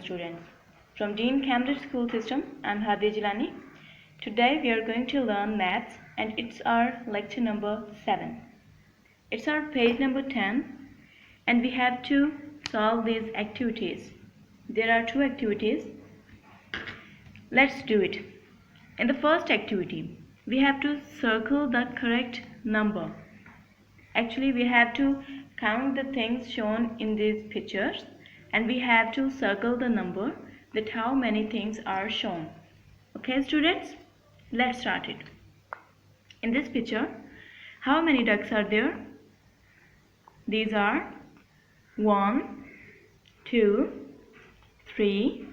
students. From Dean Cambridge School System, I'm Hadi Jilani. Today we are going to learn maths and it's our lecture number 7. It's our page number 10 and we have to solve these activities. There are 2 activities. Let's do it. In the first activity, we have to circle the correct number. Actually, we have to count the things shown in these pictures and we have to circle the number that how many things are shown. Okay students, let's start it. In this picture, how many ducks are there? These are 1, 2, 3,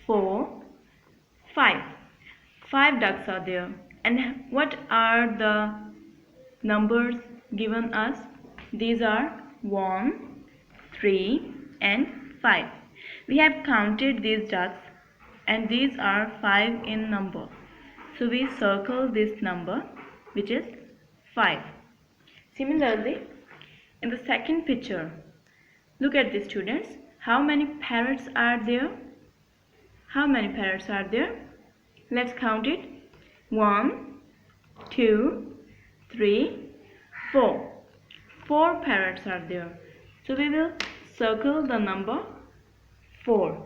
4, 5. 5 ducks are there. And what are the numbers given us? These are 1, 3 and 5. We have counted these ducks and these are 5 in number. So we circle this number which is 5. Similarly, in the second picture, look at this students. How many parrots are there? How many parrots are there? Let's count it. 1, 2, 3, 4. 4 parrots are there. So we will circle the number 4.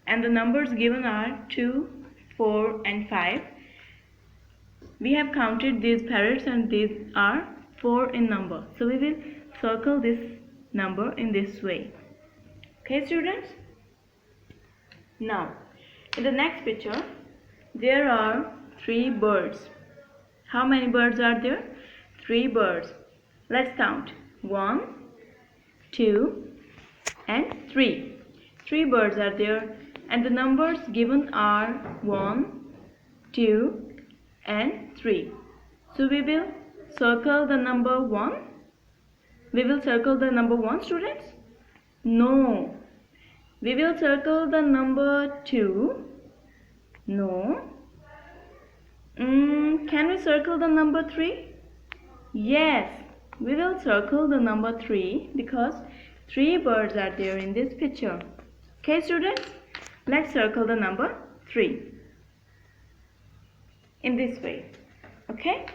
And the numbers given are 2, 4 and 5. We have counted these parrots and these are 4 in number. So we will circle this number in this way. Okay students? Now, in the next picture, there are 3 birds. How many birds are there? 3 birds. Let's count. 1, 2 and 3. 3 birds are there and the numbers given are 1, 2 and 3. So we will circle the number 1. We will circle the number 1 students? No. We will circle the number 2. No. Can we circle the number 3? Yes. We will circle the number 3 because 3 birds are there in this picture. Okay students, let's circle the number 3 in this way. Okay,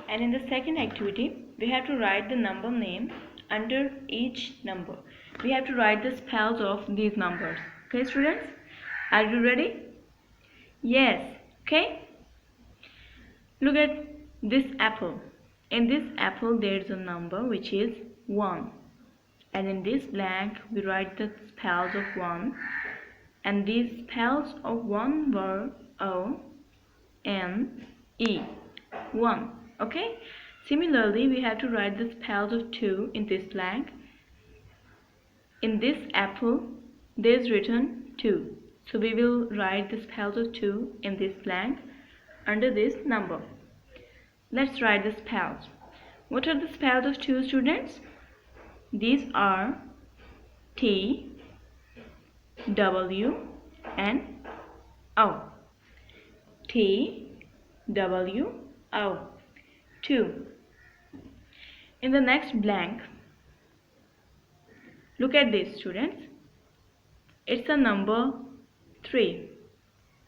and in the second activity, we have to write the number name under each number. We have to write the spells of these numbers. Okay students, are you ready? Yes. Okay, look at this apple. In this apple there is a number which is 1, and in this blank we write the spells of 1, and these spells of 1 were O, N, E, 1. Okay, similarly we have to write the spells of 2 in this blank. In this apple there is written 2, so we will write the spells of 2 in this blank under this number. Let's write the spells. What are the spells of 2 students? These are T, W and O. T, W, O. 2. In the next blank, look at this students. It's the number 3.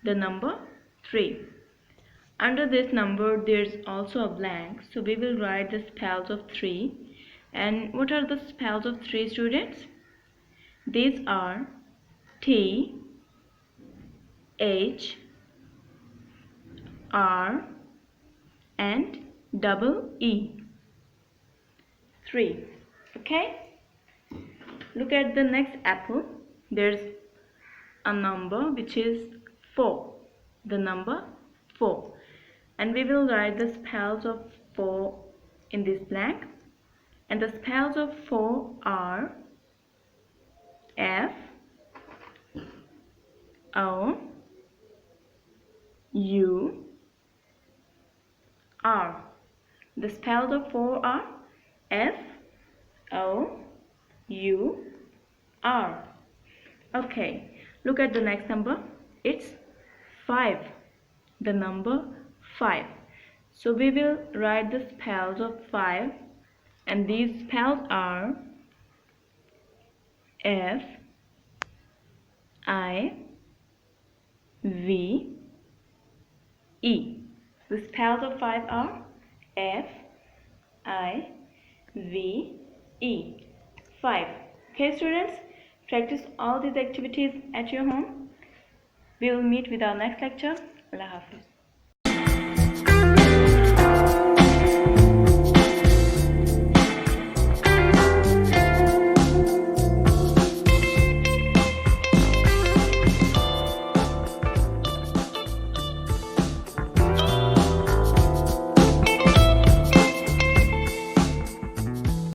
The number 3. Under this number there's also a blank, so we will write the spells of 3. And what are the spells of 3 students? These are T, H, R and double E. 3. Okay? Look at the next apple. There's a number which is 4. The number 4. And we will write the spells of 4 in this blank. And the spells of 4 are F, O, U, R. The spells of 4 are F, O, U, R. Okay, look at the next number. It's 5. The number 5. So we will write the spells of 5, and these spells are F, I V E. The spells of 5 are F I V E. 5. Okay students, practice all these activities at your home. We will meet with our next lecture. Allah Hafiz.